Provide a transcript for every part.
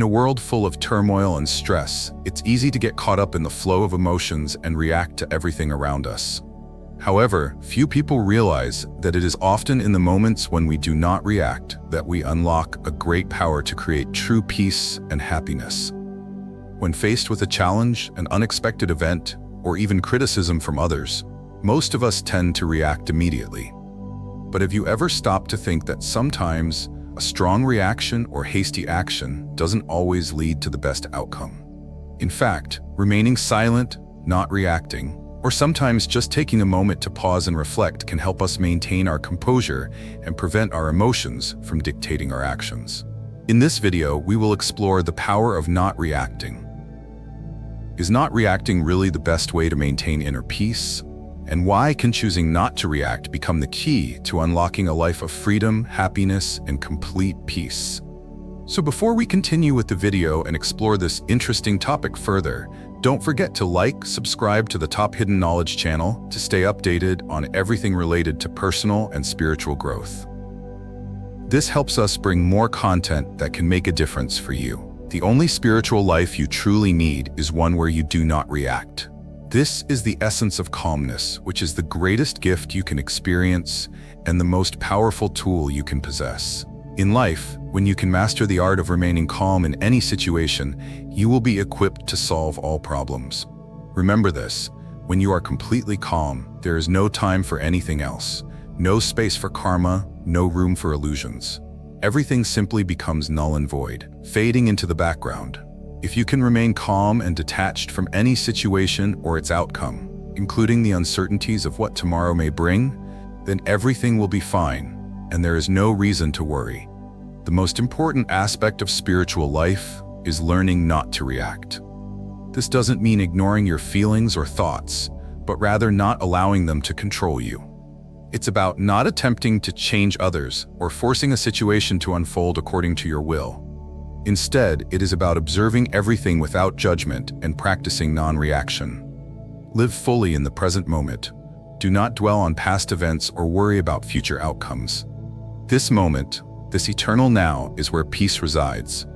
In a world full of turmoil and stress, it's easy to get caught up in the flow of emotions and react to everything around us. However, few people realize that it is often in the moments when we do not react that we unlock a great power to create true peace and happiness. When faced with a challenge, an unexpected event, or even criticism from others, most of us tend to react immediately. But have you ever stopped to think that sometimes a strong reaction or hasty action doesn't always lead to the best outcome? In fact, remaining silent, not reacting, or sometimes just taking a moment to pause and reflect can help us maintain our composure and prevent our emotions from dictating our actions. In this video, we will explore the power of not reacting. Is not reacting really the best way to maintain inner peace? And why can choosing not to react become the key to unlocking a life of freedom, happiness, and complete peace? So before we continue with the video and explore this interesting topic further, don't forget to like, subscribe to the Top Hidden Knowledge channel to stay updated on everything related to personal and spiritual growth. This helps us bring more content that can make a difference for you. The only spiritual life you truly need is one where you do not react. This is the essence of calmness, which is the greatest gift you can experience and the most powerful tool you can possess. In life, when you can master the art of remaining calm in any situation, you will be equipped to solve all problems. Remember this: when you are completely calm, there is no time for anything else, no space for karma, no room for illusions. Everything simply becomes null and void, fading into the background. If you can remain calm and detached from any situation or its outcome, including the uncertainties of what tomorrow may bring, then everything will be fine, and there is no reason to worry. The most important aspect of spiritual life is learning not to react. This doesn't mean ignoring your feelings or thoughts, but rather not allowing them to control you. It's about not attempting to change others or forcing a situation to unfold according to your will. Instead, it is about observing everything without judgment and practicing non-reaction. Live fully in the present moment. Do not dwell on past events or worry about future outcomes. This moment, this eternal now, is where peace resides.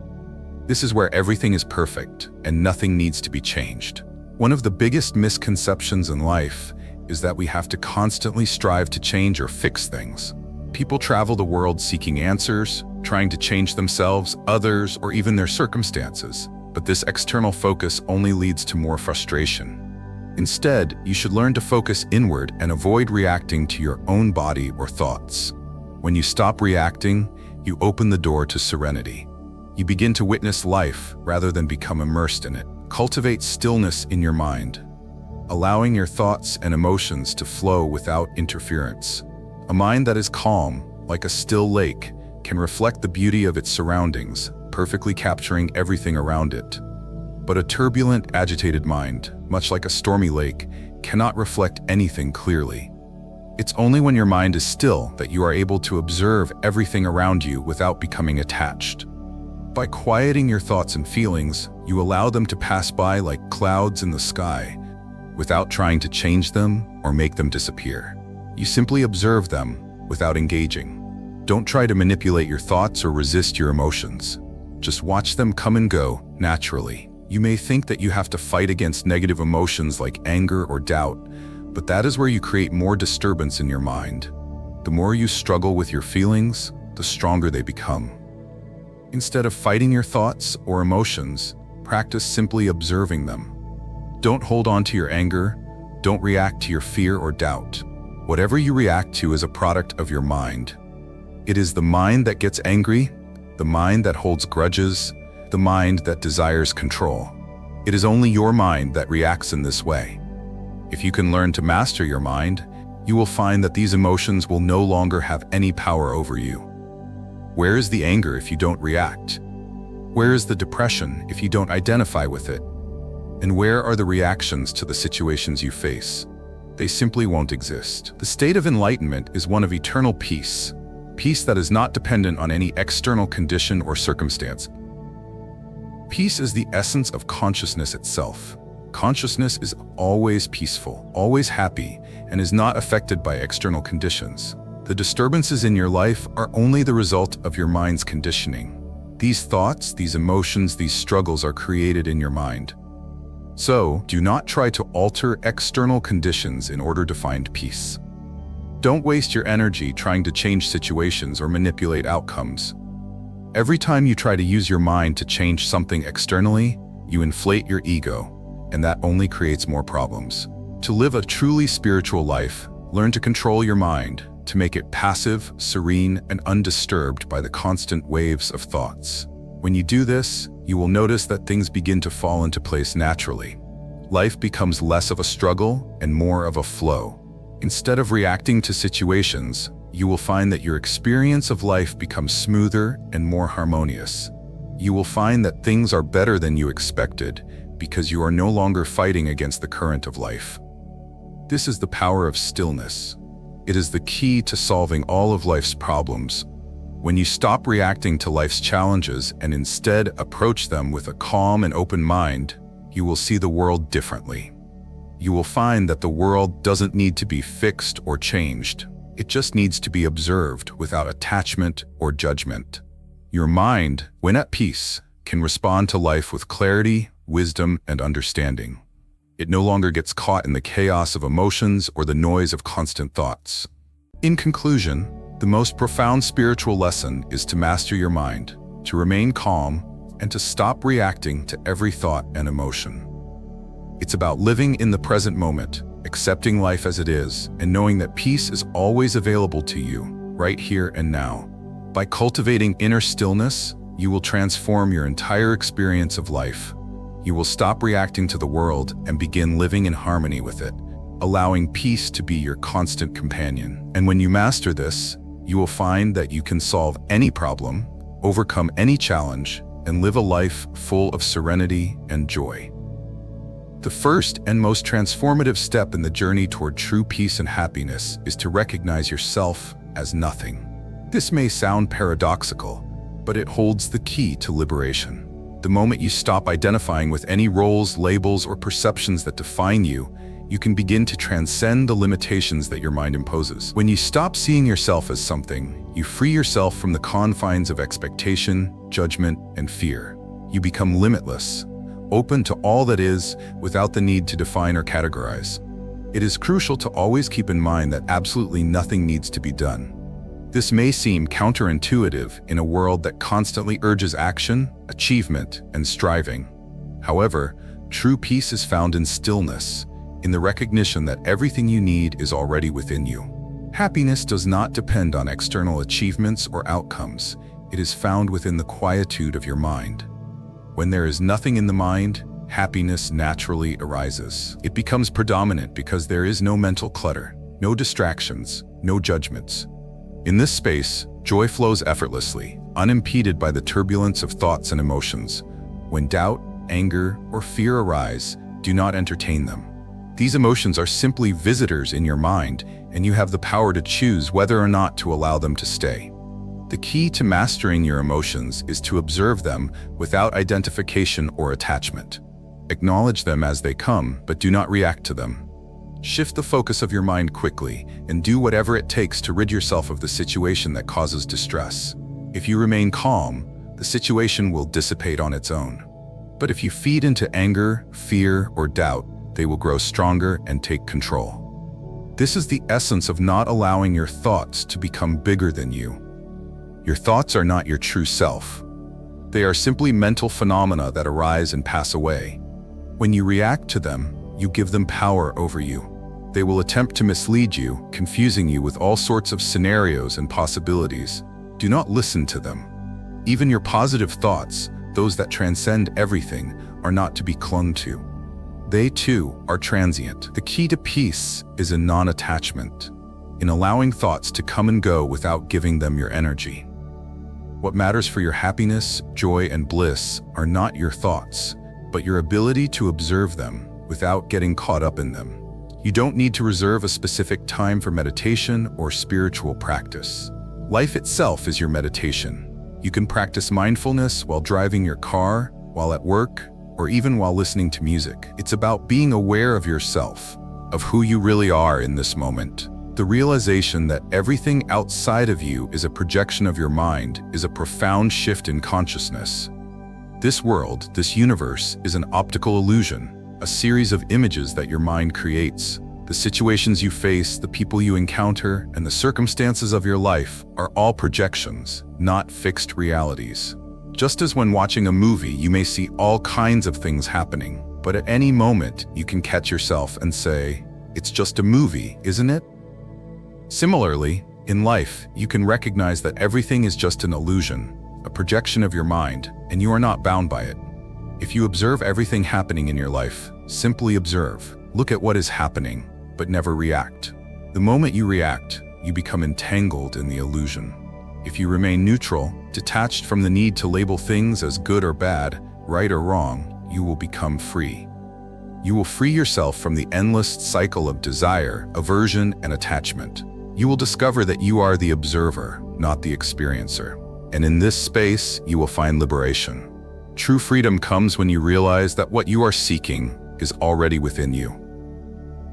This is where everything is perfect and nothing needs to be changed. One of the biggest misconceptions in life is that we have to constantly strive to change or fix things. People travel the world seeking answers, trying to change themselves, others, or even their circumstances. But this external focus only leads to more frustration. Instead, you should learn to focus inward and avoid reacting to your own body or thoughts. When you stop reacting, you open the door to serenity. You begin to witness life rather than become immersed in it. Cultivate stillness in your mind, allowing your thoughts and emotions to flow without interference. A mind that is calm, like a still lake, can reflect the beauty of its surroundings, perfectly capturing everything around it. But a turbulent, agitated mind, much like a stormy lake, cannot reflect anything clearly. It's only when your mind is still that you are able to observe everything around you without becoming attached. By quieting your thoughts and feelings, you allow them to pass by like clouds in the sky, without trying to change them or make them disappear. You simply observe them without engaging. Don't try to manipulate your thoughts or resist your emotions. Just watch them come and go naturally. You may think that you have to fight against negative emotions like anger or doubt, but that is where you create more disturbance in your mind. The more you struggle with your feelings, the stronger they become. Instead of fighting your thoughts or emotions, practice simply observing them. Don't hold on to your anger. Don't react to your fear or doubt. Whatever you react to is a product of your mind. It is the mind that gets angry, the mind that holds grudges, the mind that desires control. It is only your mind that reacts in this way. If you can learn to master your mind, you will find that these emotions will no longer have any power over you. Where is the anger if you don't react? Where is the depression if you don't identify with it? And where are the reactions to the situations you face? They simply won't exist. The state of enlightenment is one of eternal peace, peace that is not dependent on any external condition or circumstance. Peace is the essence of consciousness itself. Consciousness is always peaceful, always happy, and is not affected by external conditions. The disturbances in your life are only the result of your mind's conditioning. These thoughts, these emotions, these struggles are created in your mind. So, do not try to alter external conditions in order to find peace. Don't waste your energy trying to change situations or manipulate outcomes. Every time you try to use your mind to change something externally, you inflate your ego, and that only creates more problems. To live a truly spiritual life, learn to control your mind, to make it passive, serene, and undisturbed by the constant waves of thoughts. When you do this, you will notice that things begin to fall into place naturally. Life becomes less of a struggle and more of a flow. Instead of reacting to situations, you will find that your experience of life becomes smoother and more harmonious. You will find that things are better than you expected because you are no longer fighting against the current of life. This is the power of stillness. It is the key to solving all of life's problems. When you stop reacting to life's challenges and instead approach them with a calm and open mind, you will see the world differently. You will find that the world doesn't need to be fixed or changed. It just needs to be observed without attachment or judgment. Your mind, when at peace, can respond to life with clarity, wisdom, and understanding. It no longer gets caught in the chaos of emotions or the noise of constant thoughts. In conclusion, the most profound spiritual lesson is to master your mind, to remain calm, and to stop reacting to every thought and emotion. It's about living in the present moment, accepting life as it is, and knowing that peace is always available to you, right here and now. By cultivating inner stillness, you will transform your entire experience of life. You will stop reacting to the world and begin living in harmony with it, allowing peace to be your constant companion. And when you master this, you will find that you can solve any problem, overcome any challenge, and live a life full of serenity and joy. The first and most transformative step in the journey toward true peace and happiness is to recognize yourself as nothing. This may sound paradoxical, but it holds the key to liberation. The moment you stop identifying with any roles, labels, or perceptions that define you, you can begin to transcend the limitations that your mind imposes. When you stop seeing yourself as something, you free yourself from the confines of expectation, judgment, and fear. You become limitless, open to all that is, without the need to define or categorize. It is crucial to always keep in mind that absolutely nothing needs to be done. This may seem counterintuitive in a world that constantly urges action, achievement, and striving. However, true peace is found in stillness, in the recognition that everything you need is already within you. Happiness does not depend on external achievements or outcomes. It is found within the quietude of your mind. When there is nothing in the mind, happiness naturally arises. It becomes predominant because there is no mental clutter, no distractions, no judgments. In this space, joy flows effortlessly, unimpeded by the turbulence of thoughts and emotions. When doubt, anger, or fear arise, do not entertain them. These emotions are simply visitors in your mind, and you have the power to choose whether or not to allow them to stay. The key to mastering your emotions is to observe them without identification or attachment. Acknowledge them as they come, but do not react to them. Shift the focus of your mind quickly and do whatever it takes to rid yourself of the situation that causes distress. If you remain calm, the situation will dissipate on its own. But if you feed into anger, fear, or doubt, they will grow stronger and take control. This is the essence of not allowing your thoughts to become bigger than you. Your thoughts are not your true self. They are simply mental phenomena that arise and pass away. When you react to them, you give them power over you. They will attempt to mislead you, confusing you with all sorts of scenarios and possibilities. Do not listen to them. Even your positive thoughts, those that transcend everything, are not to be clung to. They too are transient. The key to peace is in non-attachment, in allowing thoughts to come and go without giving them your energy. What matters for your happiness, joy, and bliss are not your thoughts, but your ability to observe them without getting caught up in them. You don't need to reserve a specific time for meditation or spiritual practice. Life itself is your meditation. You can practice mindfulness while driving your car, while at work, or even while listening to music. It's about being aware of yourself, of who you really are in this moment. The realization that everything outside of you is a projection of your mind is a profound shift in consciousness. This world, this universe, is an optical illusion, a series of images that your mind creates. The situations you face, the people you encounter, and the circumstances of your life are all projections, not fixed realities. Just as when watching a movie, you may see all kinds of things happening, but at any moment, you can catch yourself and say, "It's just a movie, isn't it?" Similarly, in life, you can recognize that everything is just an illusion, a projection of your mind, and you are not bound by it. If you observe everything happening in your life, simply observe, look at what is happening, but never react. The moment you react, you become entangled in the illusion. If you remain neutral, detached from the need to label things as good or bad, right or wrong, you will become free. You will free yourself from the endless cycle of desire, aversion, and attachment. You will discover that you are the observer, not the experiencer. And in this space, you will find liberation. True freedom comes when you realize that what you are seeking is already within you.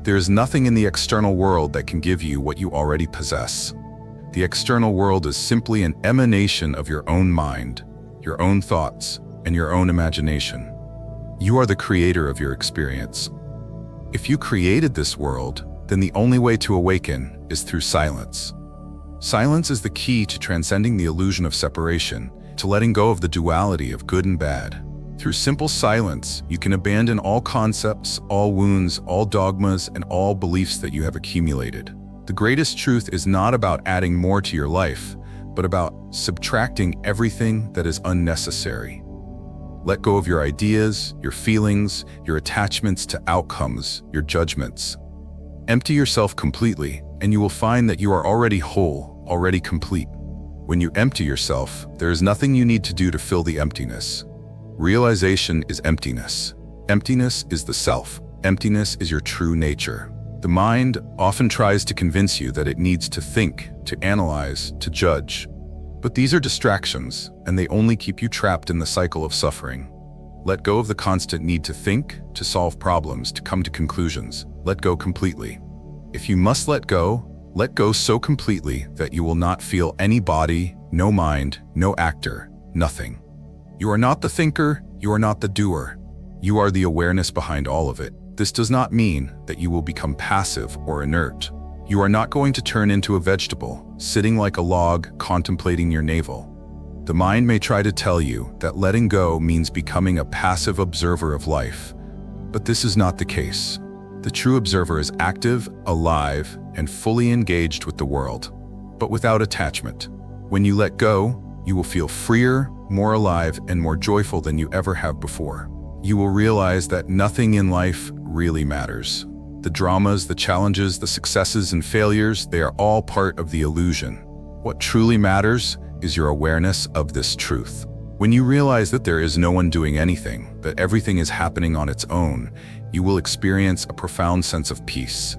There is nothing in the external world that can give you what you already possess. The external world is simply an emanation of your own mind, your own thoughts, and your own imagination. You are the creator of your experience. If you created this world, then the only way to awaken is through silence. Silence is the key to transcending the illusion of separation, to letting go of the duality of good and bad. Through simple silence, you can abandon all concepts, all wounds, all dogmas, and all beliefs that you have accumulated. The greatest truth is not about adding more to your life, but about subtracting everything that is unnecessary. Let go of your ideas, your feelings, your attachments to outcomes, your judgments. Empty yourself completely, and you will find that you are already whole, already complete. When you empty yourself, there is nothing you need to do to fill the emptiness. Realization is emptiness. Emptiness is the self. Emptiness is your true nature. The mind often tries to convince you that it needs to think, to analyze, to judge. But these are distractions, and they only keep you trapped in the cycle of suffering. Let go of the constant need to think, to solve problems, to come to conclusions. Let go completely. If you must let go so completely that you will not feel any body, no mind, no actor, nothing. You are not the thinker, you are not the doer. You are the awareness behind all of it. This does not mean that you will become passive or inert. You are not going to turn into a vegetable, sitting like a log, contemplating your navel. The mind may try to tell you that letting go means becoming a passive observer of life, but this is not the case. The true observer is active, alive, and fully engaged with the world, but without attachment. When you let go, you will feel freer, more alive, and more joyful than you ever have before. You will realize that nothing in life really matters. The dramas, the challenges, the successes and failures, they are all part of the illusion. What truly matters is your awareness of this truth. When you realize that there is no one doing anything, that everything is happening on its own, you will experience a profound sense of peace.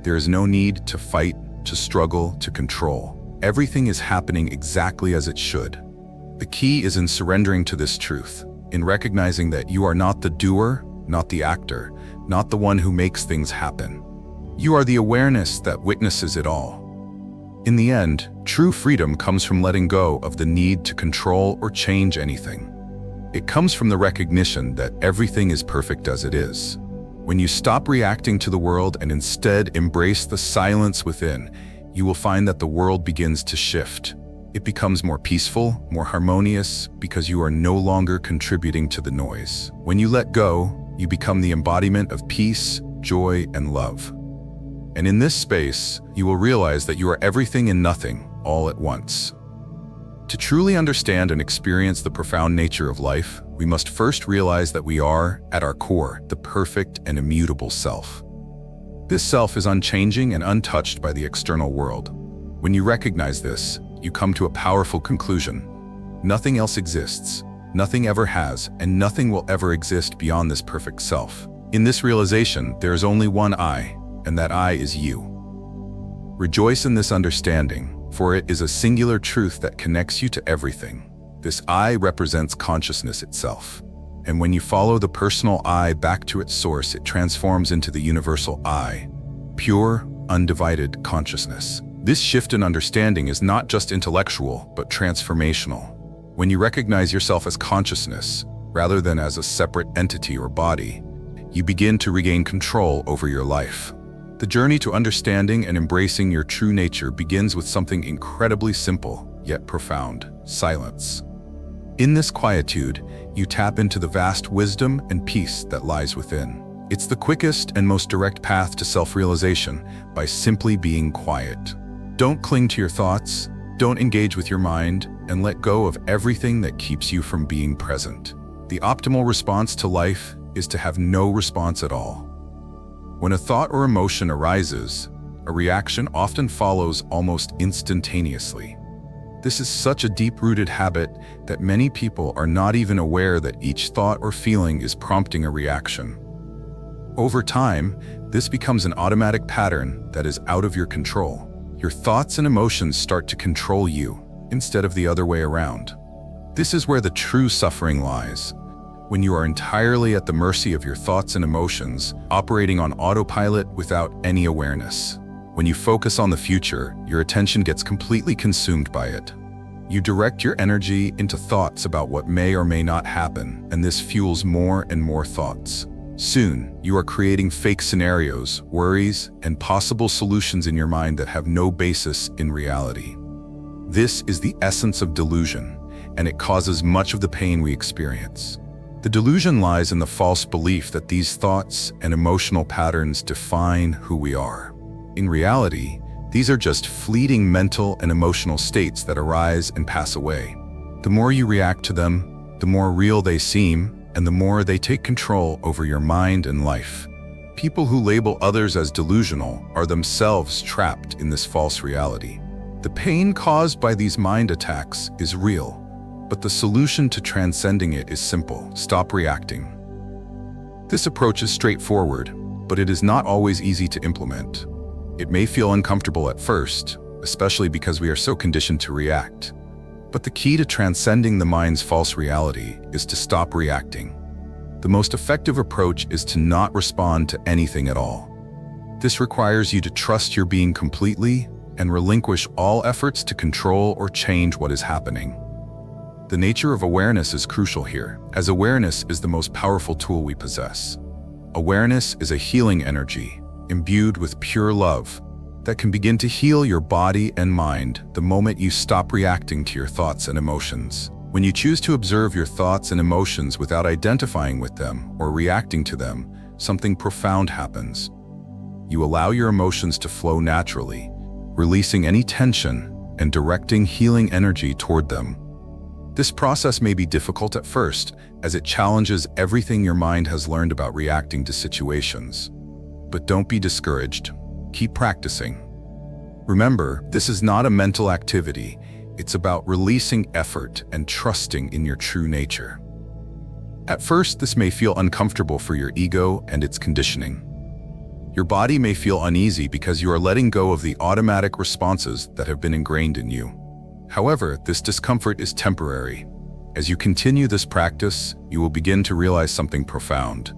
There is no need to fight, to struggle, to control. Everything is happening exactly as it should. The key is in surrendering to this truth, in recognizing that you are not the doer, not the actor, not the one who makes things happen. You are the awareness that witnesses it all. In the end, true freedom comes from letting go of the need to control or change anything. It comes from the recognition that everything is perfect as it is. When you stop reacting to the world and instead embrace the silence within, you will find that the world begins to shift. It becomes more peaceful, more harmonious, because you are no longer contributing to the noise. When you let go, you become the embodiment of peace, joy, and love. And in this space, you will realize that you are everything and nothing, all at once. To truly understand and experience the profound nature of life, we must first realize that we are, at our core, the perfect and immutable self. This self is unchanging and untouched by the external world. When you recognize this, you come to a powerful conclusion. Nothing else exists, nothing ever has, and nothing will ever exist beyond this perfect self. In this realization, there is only one I, and that I is you. Rejoice in this understanding, for it is a singular truth that connects you to everything. This I represents consciousness itself. And when you follow the personal I back to its source, it transforms into the universal I, pure, undivided consciousness. This shift in understanding is not just intellectual, but transformational. When you recognize yourself as consciousness, rather than as a separate entity or body, you begin to regain control over your life. The journey to understanding and embracing your true nature begins with something incredibly simple, yet profound: silence. In this quietude, you tap into the vast wisdom and peace that lies within. It's the quickest and most direct path to self-realization by simply being quiet. Don't cling to your thoughts, don't engage with your mind, and let go of everything that keeps you from being present. The optimal response to life is to have no response at all. When a thought or emotion arises, a reaction often follows almost instantaneously. This is such a deep-rooted habit that many people are not even aware that each thought or feeling is prompting a reaction. Over time, this becomes an automatic pattern that is out of your control. Your thoughts and emotions start to control you, instead of the other way around. This is where the true suffering lies. When you are entirely at the mercy of your thoughts and emotions, operating on autopilot without any awareness. When you focus on the future, your attention gets completely consumed by it. You direct your energy into thoughts about what may or may not happen, and this fuels more and more thoughts. Soon, you are creating fake scenarios, worries, and possible solutions in your mind that have no basis in reality. This is the essence of delusion, and it causes much of the pain we experience. The delusion lies in the false belief that these thoughts and emotional patterns define who we are. In reality, these are just fleeting mental and emotional states that arise and pass away. The more you react to them, the more real they seem, and the more they take control over your mind and life. People who label others as delusional are themselves trapped in this false reality. The pain caused by these mind attacks is real, but the solution to transcending it is simple: stop reacting. This approach is straightforward, but it is not always easy to implement. It may feel uncomfortable at first, especially because we are so conditioned to react. But the key to transcending the mind's false reality is to stop reacting. The most effective approach is to not respond to anything at all. This requires you to trust your being completely and relinquish all efforts to control or change what is happening. The nature of awareness is crucial here, as awareness is the most powerful tool we possess. Awareness is a healing energy, imbued with pure love, that can begin to heal your body and mind the moment you stop reacting to your thoughts and emotions. When you choose to observe your thoughts and emotions without identifying with them or reacting to them, something profound happens. You allow your emotions to flow naturally, releasing any tension and directing healing energy toward them. This process may be difficult at first, as it challenges everything your mind has learned about reacting to situations. But don't be discouraged. Keep practicing. Remember, this is not a mental activity. It's about releasing effort and trusting in your true nature. At first, this may feel uncomfortable for your ego and its conditioning. Your body may feel uneasy because you are letting go of the automatic responses that have been ingrained in you. However, this discomfort is temporary. As you continue this practice, you will begin to realize something profound.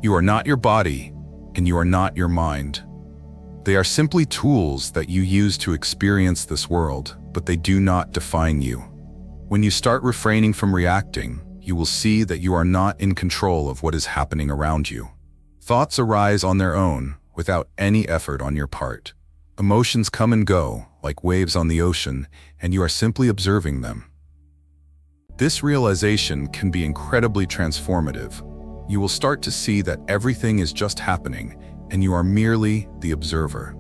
You are not your body, and you are not your mind. They are simply tools that you use to experience this world, but they do not define you. When you start refraining from reacting, you will see that you are not in control of what is happening around you. Thoughts arise on their own, without any effort on your part. Emotions come and go, like waves on the ocean, and you are simply observing them. This realization can be incredibly transformative. You will start to see that everything is just happening, and you are merely the observer.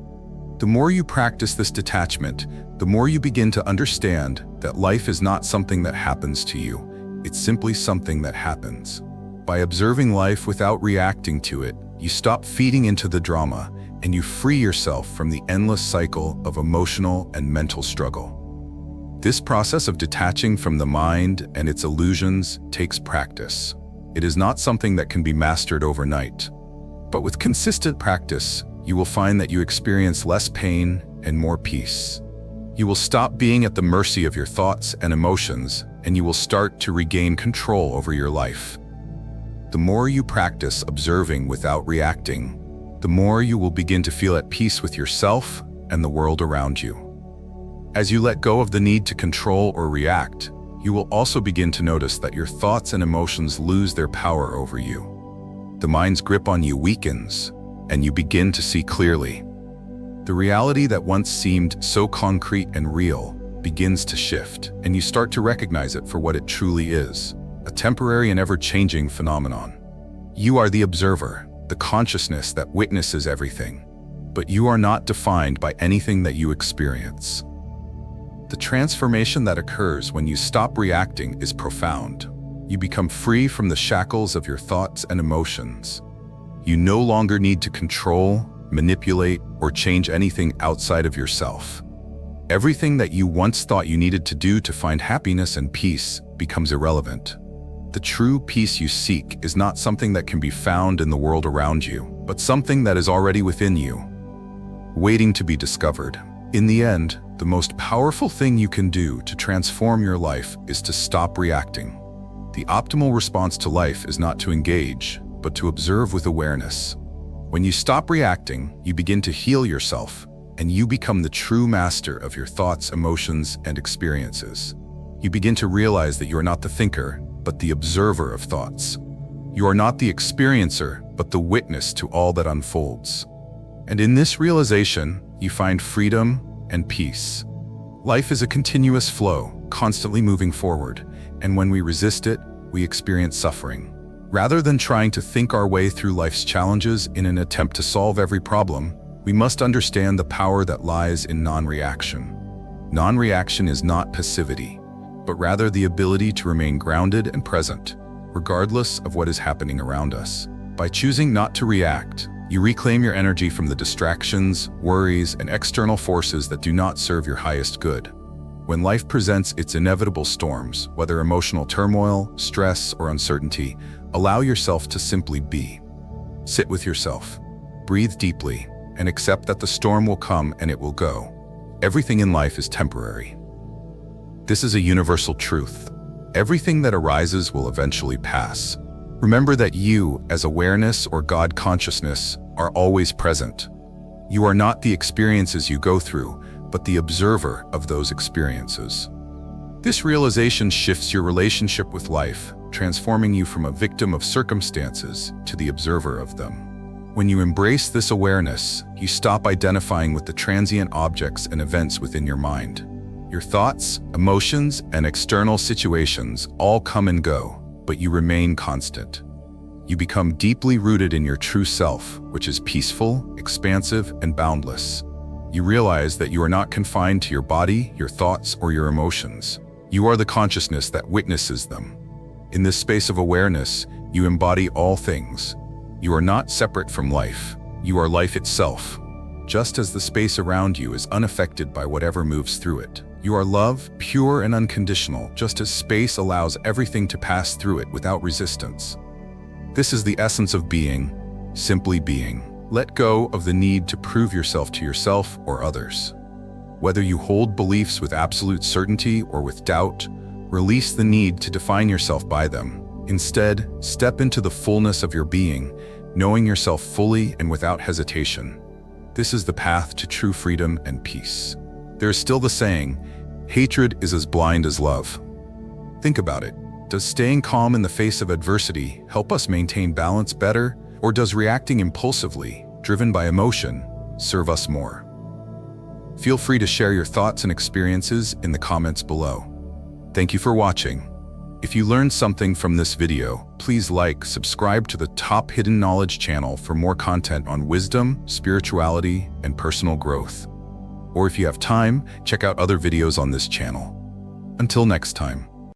The more you practice this detachment, the more you begin to understand that life is not something that happens to you. It's simply something that happens. By observing life without reacting to it, you stop feeding into the drama, and you free yourself from the endless cycle of emotional and mental struggle. This process of detaching from the mind and its illusions takes practice. It is not something that can be mastered overnight. But with consistent practice, you will find that you experience less pain and more peace. You will stop being at the mercy of your thoughts and emotions, and you will start to regain control over your life. The more you practice observing without reacting, the more you will begin to feel at peace with yourself and the world around you. As you let go of the need to control or react, you will also begin to notice that your thoughts and emotions lose their power over you. The mind's grip on you weakens, and you begin to see clearly. The reality that once seemed so concrete and real begins to shift, and you start to recognize it for what it truly is, a temporary and ever-changing phenomenon. You are the observer, the consciousness that witnesses everything, but you are not defined by anything that you experience. The transformation that occurs when you stop reacting is profound. You become free from the shackles of your thoughts and emotions. You no longer need to control, manipulate, or change anything outside of yourself. Everything that you once thought you needed to do to find happiness and peace becomes irrelevant. The true peace you seek is not something that can be found in the world around you, but something that is already within you, waiting to be discovered. In the end, the most powerful thing you can do to transform your life is to stop reacting. The optimal response to life is not to engage, but to observe with awareness. When you stop reacting, you begin to heal yourself, and you become the true master of your thoughts, emotions, and experiences. You begin to realize that you are not the thinker, but the observer of thoughts. You are not the experiencer, but the witness to all that unfolds. And in this realization, you find freedom and peace. Life is a continuous flow, constantly moving forward, and when we resist it, we experience suffering. Rather than trying to think our way through life's challenges in an attempt to solve every problem, we must understand the power that lies in non-reaction. Non-reaction is not passivity, but rather the ability to remain grounded and present, regardless of what is happening around us. By choosing not to react, you reclaim your energy from the distractions, worries, and external forces that do not serve your highest good. When life presents its inevitable storms, whether emotional turmoil, stress, or uncertainty, allow yourself to simply be. Sit with yourself, breathe deeply, and accept that the storm will come and it will go. Everything in life is temporary. This is a universal truth. Everything that arises will eventually pass. Remember that you, as awareness or God consciousness, are always present. You are not the experiences you go through, but the observer of those experiences. This realization shifts your relationship with life, transforming you from a victim of circumstances to the observer of them. When you embrace this awareness, you stop identifying with the transient objects and events within your mind. Your thoughts, emotions, and external situations all come and go, but you remain constant. You become deeply rooted in your true self, which is peaceful, expansive, and boundless. You realize that you are not confined to your body, your thoughts, or your emotions. You are the consciousness that witnesses them. In this space of awareness, you embody all things. You are not separate from life. You are life itself. Just as the space around you is unaffected by whatever moves through it. You are love, pure and unconditional, just as space allows everything to pass through it without resistance. This is the essence of being, simply being. Let go of the need to prove yourself to yourself or others. Whether you hold beliefs with absolute certainty or with doubt, release the need to define yourself by them. Instead, step into the fullness of your being, knowing yourself fully and without hesitation. This is the path to true freedom and peace. There is still the saying, hatred is as blind as love. Think about it. Does staying calm in the face of adversity help us maintain balance better, or does reacting impulsively, driven by emotion, serve us more? Feel free to share your thoughts and experiences in the comments below. Thank you for watching. If you learned something from this video, please subscribe to the Top Hidden Knowledge channel for more content on wisdom, spirituality, and personal growth. Or if you have time, check out other videos on this channel. Until next time.